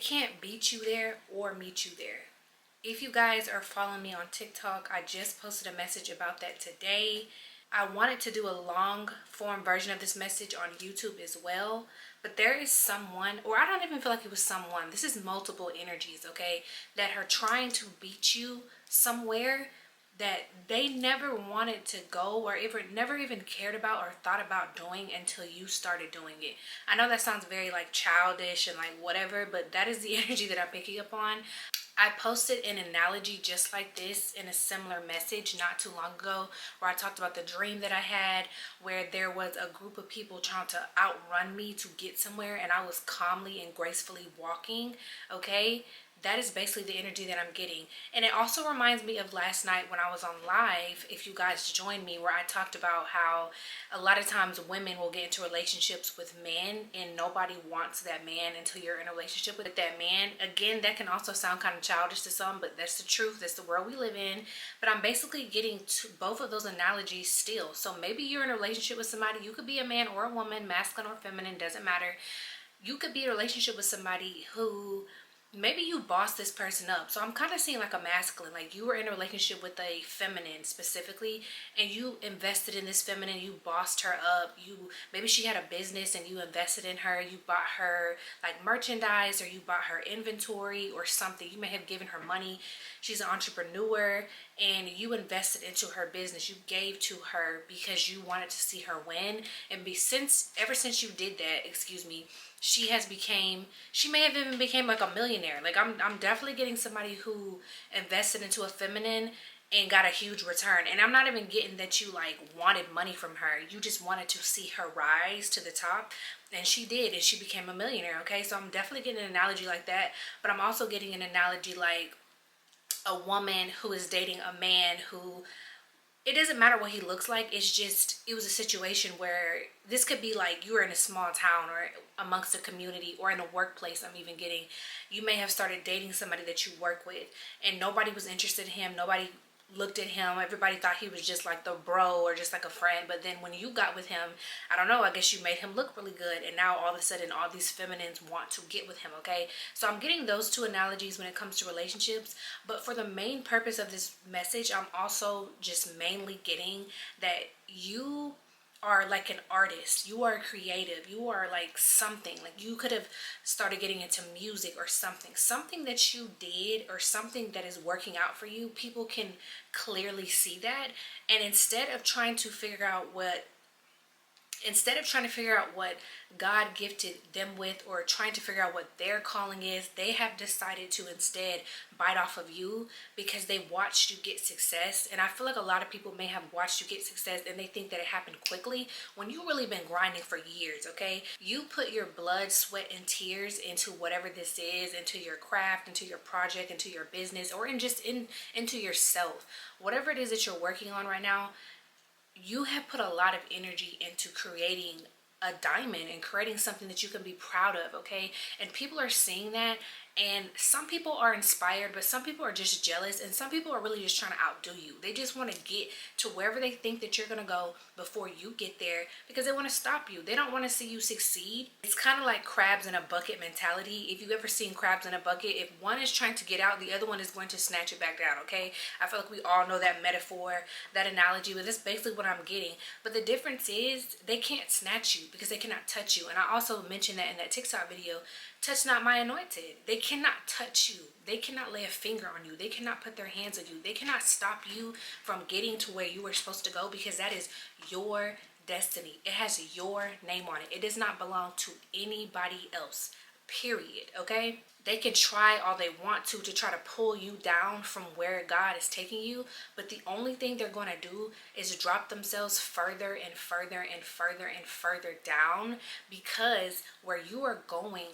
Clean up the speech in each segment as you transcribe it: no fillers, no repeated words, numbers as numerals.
can't beat you there or meet you there. If you guys are following me on TikTok, I just posted a message about that today. I wanted to do a long form version of this message on YouTube as well, but there is someone, or I don't even feel like it was someone, this is multiple energies, okay, that are trying to beat you somewhere that they never wanted to go or never even cared about or thought about doing until you started doing it. I know that sounds very like childish and like whatever, but that is the energy that I'm picking up on. I posted an analogy just like this in a similar message not too long ago, where I talked about the dream that I had, where there was a group of people trying to outrun me to get somewhere, and I was calmly and gracefully walking, okay? That is basically the energy that I'm getting. And it also reminds me of last night when I was on live, if you guys joined me, where I talked about how a lot of times women will get into relationships with men and nobody wants that man until you're in a relationship with that man. Again, that can also sound kind of childish to some, but that's the truth. That's the world we live in. But I'm basically getting to both of those analogies still. So maybe you're in a relationship with somebody. You could be a man or a woman, masculine or feminine, doesn't matter. You could be in a relationship with somebody who maybe you bossed this person up. So I'm kind of seeing like a masculine, like you were in a relationship with a feminine specifically, and you invested in this feminine, you bossed her up. Maybe she had a business and you invested in her, you bought her like merchandise, or you bought her inventory or something. You may have given her money. She's an entrepreneur and you invested into her business. You gave to her because you wanted to see her win. And ever since you did that, excuse me, she may have even became like a millionaire. Like I'm definitely getting somebody who invested into a feminine and got a huge return. And I'm not even getting that you like wanted money from her. You just wanted to see her rise to the top, and she did, and she became a millionaire. Okay, so I'm definitely getting an analogy like that, but I'm also getting an analogy like a woman who is dating a man who, it doesn't matter what he looks like. It's just, it was a situation where this could be like you were in a small town or amongst a community or in a workplace. I'm even getting, you may have started dating somebody that you work with and nobody was interested in him. Nobody looked at him. Everybody thought he was just like the bro or just like a friend. But then when you got with him, I don't know, I guess you made him look really good. And now all of a sudden all these feminines want to get with him, okay? So I'm getting those two analogies when it comes to relationships. But for the main purpose of this message, I'm also just mainly getting that you are like an artist, you are creative, you are like something, like you could have started getting into music or something that you did or something that is working out for you. People can clearly see that, and instead of trying to figure out what God gifted them with, or trying to figure out what their calling is, they have decided to instead bite off of you because they watched you get success. And I feel like a lot of people may have watched you get success and they think that it happened quickly when you really been grinding for years, okay? You put your blood, sweat, and tears into whatever this is, into your craft, into your project, into your business, or into yourself. Whatever it is that you're working on right now, you have put a lot of energy into creating a diamond and creating something that you can be proud of, okay? And people are seeing that, and some people are inspired, but some people are just jealous, and some people are really just trying to outdo you. They just want to get to wherever they think that you're going to go before you get there because they want to stop you. They don't want to see you succeed. It's kind of like crabs in a bucket mentality. If you've ever seen crabs in a bucket, if one is trying to get out, the other one is going to snatch it back down, okay? I feel like we all know that metaphor, that analogy, but that's basically what I'm getting. But the difference is they can't snatch you because they cannot touch you. And I also mentioned that in that TikTok video, touch not my anointed. They cannot touch you. They cannot lay a finger on you. They cannot put their hands on you. They cannot stop you from getting to where you were supposed to go because that is your destiny. It has your name on it. It does not belong to anybody else, period, okay? They can try all they want to try to pull you down from where God is taking you, but the only thing they're going to do is drop themselves further and further and further and further down, because where you are going,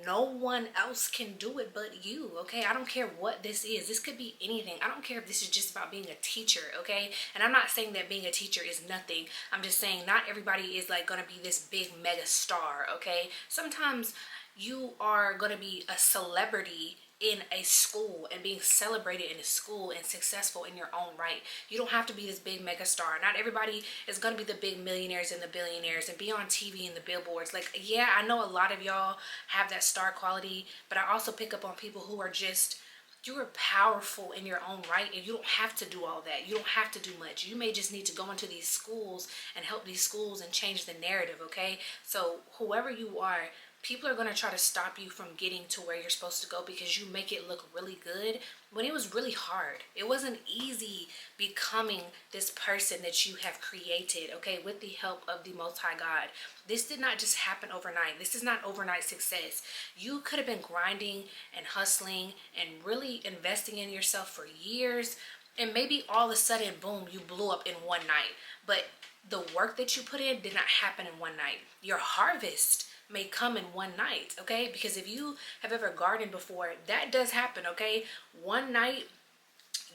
no one else can do it but you, okay? I don't care what this is. This could be anything. I don't care if this is just about being a teacher, okay? And I'm not saying that being a teacher is nothing. I'm just saying not everybody is like going to be this big mega star, okay? Sometimes you are going to be a celebrity in a school and being celebrated in a school and successful in your own right. You don't have to be this big mega star. Not everybody is going to be the big millionaires and the billionaires and be on TV and the billboards. Like, yeah, I know a lot of y'all have that star quality, but I also pick up on people who are just, you are powerful in your own right, and you don't have to do all that. You don't have to do much. You may just need to go into these schools and help these schools and change the narrative, okay? So whoever you are, people are going to try to stop you from getting to where you're supposed to go because you make it look really good when it was really hard. It wasn't easy becoming this person that you have created, okay, with the help of the Most High God. This did not just happen overnight. This is not overnight success. You could have been grinding and hustling and really investing in yourself for years, and maybe all of a sudden, boom, you blew up in one night. But the work that you put in did not happen in one night. Your harvest may come in one night, okay? Because if you have ever gardened before, that does happen, okay? One night,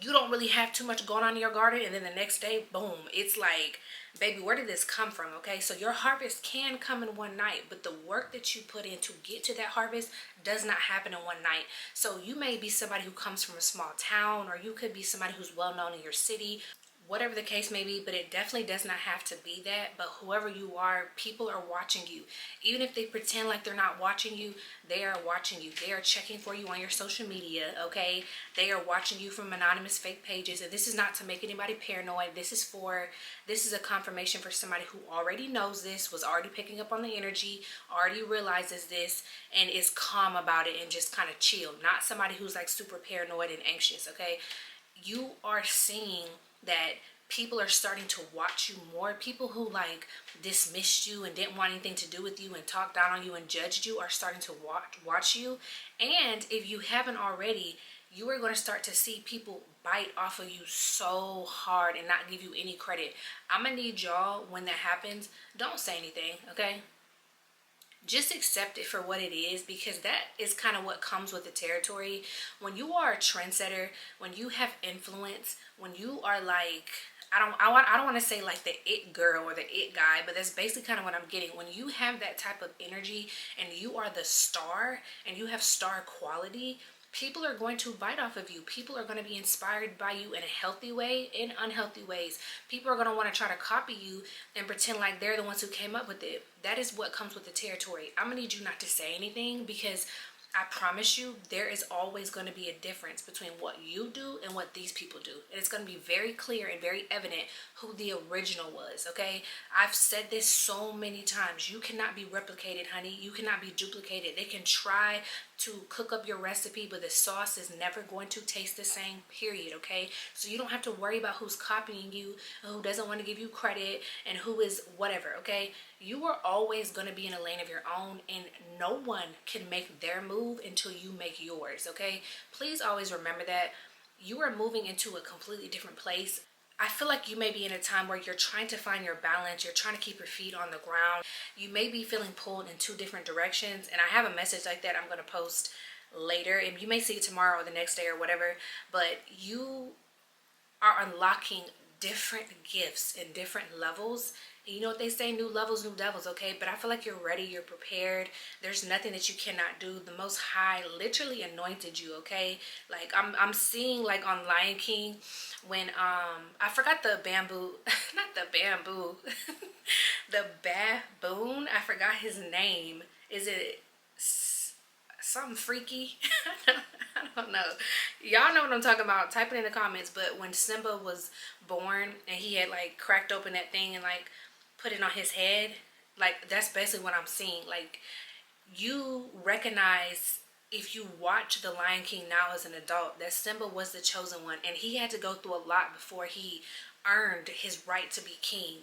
you don't really have too much going on in your garden, and then the next day, boom, it's like, baby, where did this come from, okay? So your harvest can come in one night, but the work that you put in to get to that harvest does not happen in one night. So you may be somebody who comes from a small town, or you could be somebody who's well known in your city, whatever the case may be, but it definitely does not have to be that. But whoever you are, people are watching you. Even if they pretend like they're not watching you, they are watching you. They are checking for you on your social media, okay? They are watching you from anonymous fake pages. And this is not to make anybody paranoid. This is a confirmation for somebody who already knows this, was already picking up on the energy, already realizes this, and is calm about it and just kind of chill. Not somebody who's like super paranoid and anxious, okay? You are seeing that people are starting to watch you more. People who like dismissed you and didn't want anything to do with you and talked down on you and judged you are starting to watch you. And if you haven't already, you are going to start to see people bite off of you so hard and not give you any credit. I'm gonna need y'all, when that happens, don't say anything, okay? Just accept it for what it is, because that is kind of what comes with the territory. When you are a trendsetter, when you have influence, when you are like, I don't want to say like the it girl or the it guy, but that's basically kind of what I'm getting. When you have that type of energy and you are the star and you have star quality, people are going to bite off of you. People are going to be inspired by you in a healthy way, in unhealthy ways. People are going to want to try to copy you and pretend like they're the ones who came up with it. That is what comes with the territory. I'm going to need you not to say anything, because I promise you, there is always going to be a difference between what you do and what these people do. And it's going to be very clear and very evident who the original was, okay? I've said this so many times. You cannot be replicated, honey. You cannot be duplicated. They can try to cook up your recipe, but the sauce is never going to taste the same, period, okay? So you don't have to worry about who's copying you, who doesn't want to give you credit, and who is whatever, okay? You are always going to be in a lane of your own, and no one can make their move until you make yours, okay? Please always remember that. You are moving into a completely different place. I feel like you may be in a time where you're trying to find your balance. You're trying to keep your feet on the ground. You may be feeling pulled in two different directions. And I have a message like that I'm going to post later. And you may see it tomorrow or the next day or whatever. But you are unlocking different gifts in different levels. And you know what they say, new levels, new devils, okay? But I feel like you're ready, you're prepared. There's nothing that you cannot do. The Most High literally anointed you, okay? Like I'm seeing like on Lion King when I forgot the bamboo, not the bamboo, the baboon. I forgot his name. Is it something freaky? I don't know. Y'all know what I'm talking about. Type it in the comments. But when Simba was born and he had like cracked open that thing and like put it on his head, like that's basically what I'm seeing. Like, you recognize, if you watch The Lion King now as an adult, that Simba was the chosen one, and he had to go through a lot before he earned his right to be king.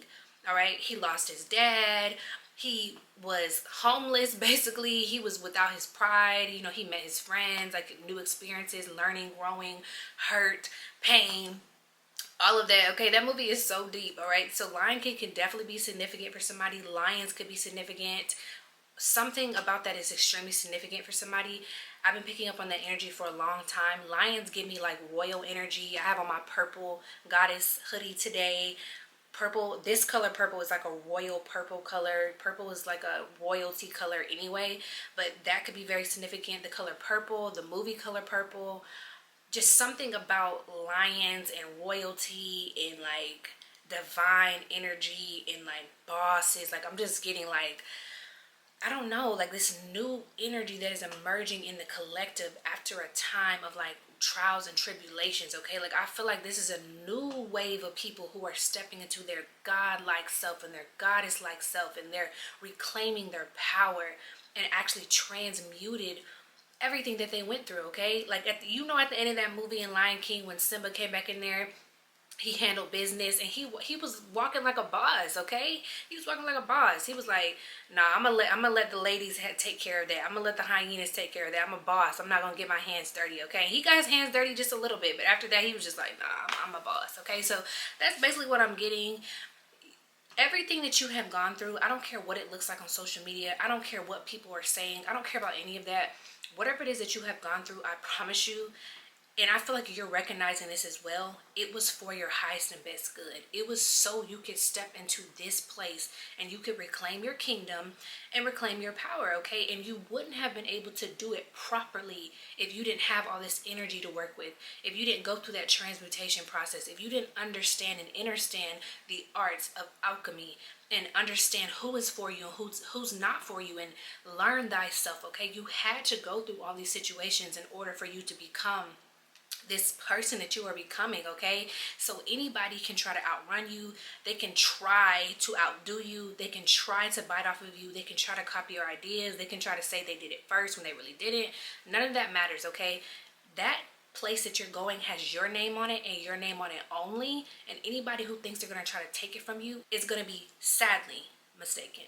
All right, he lost his dad. He was homeless, basically. He was without his pride. You know, he met his friends, like new experiences, learning, growing, hurt, pain, all of that. Okay, that movie is so deep. All right, so Lion King can definitely be significant for somebody. Lions could be significant. Something about that is extremely significant for somebody. I've been picking up on that energy for a long time. Lions give me like royal energy. I have on my purple goddess hoodie today. Purple, this color purple is like a royal purple color. Purple is like a royalty color anyway, but that could be very significant. The color purple, the movie color purple, just something about lions and royalty and like divine energy and like bosses. Like I'm just getting like, I don't know, like this new energy that is emerging in the collective after a time of like trials and tribulations, okay? Like I feel like this is a new wave of people who are stepping into their God-like self and their goddess-like self, and they're reclaiming their power and actually transmuted everything that they went through, okay? Like at the end of that movie in Lion King, when Simba came back in there, he handled business and he was walking like a boss, okay? He was walking like a boss. He was like, nah, I'm gonna let the ladies take care of that. I'm gonna let the hyenas take care of that. I'm a boss. I'm not gonna get my hands dirty, okay? He got his hands dirty just a little bit, but after that he was just like, nah, I'm a boss, okay? So that's basically what I'm getting. Everything that you have gone through, I don't care what it looks like on social media. I don't care what people are saying. I don't care about any of that. Whatever it is that you have gone through, I promise you, and I feel like you're recognizing this as well, it was for your highest and best good. It was so you could step into this place and you could reclaim your kingdom and reclaim your power, okay? And you wouldn't have been able to do it properly if you didn't have all this energy to work with, if you didn't go through that transmutation process, if you didn't understand and understand the arts of alchemy and understand who is for you and who's not for you, and learn thyself, okay? You had to go through all these situations in order for you to become this person that you are becoming, okay? So anybody can try to outrun you. They can try to outdo you. They can try to bite off of you. They can try to copy your ideas. They can try to say they did it first when they really didn't. None of that matters, okay? That place that you're going has your name on it and your name on it only. And anybody who thinks they're going to try to take it from you is going to be sadly mistaken.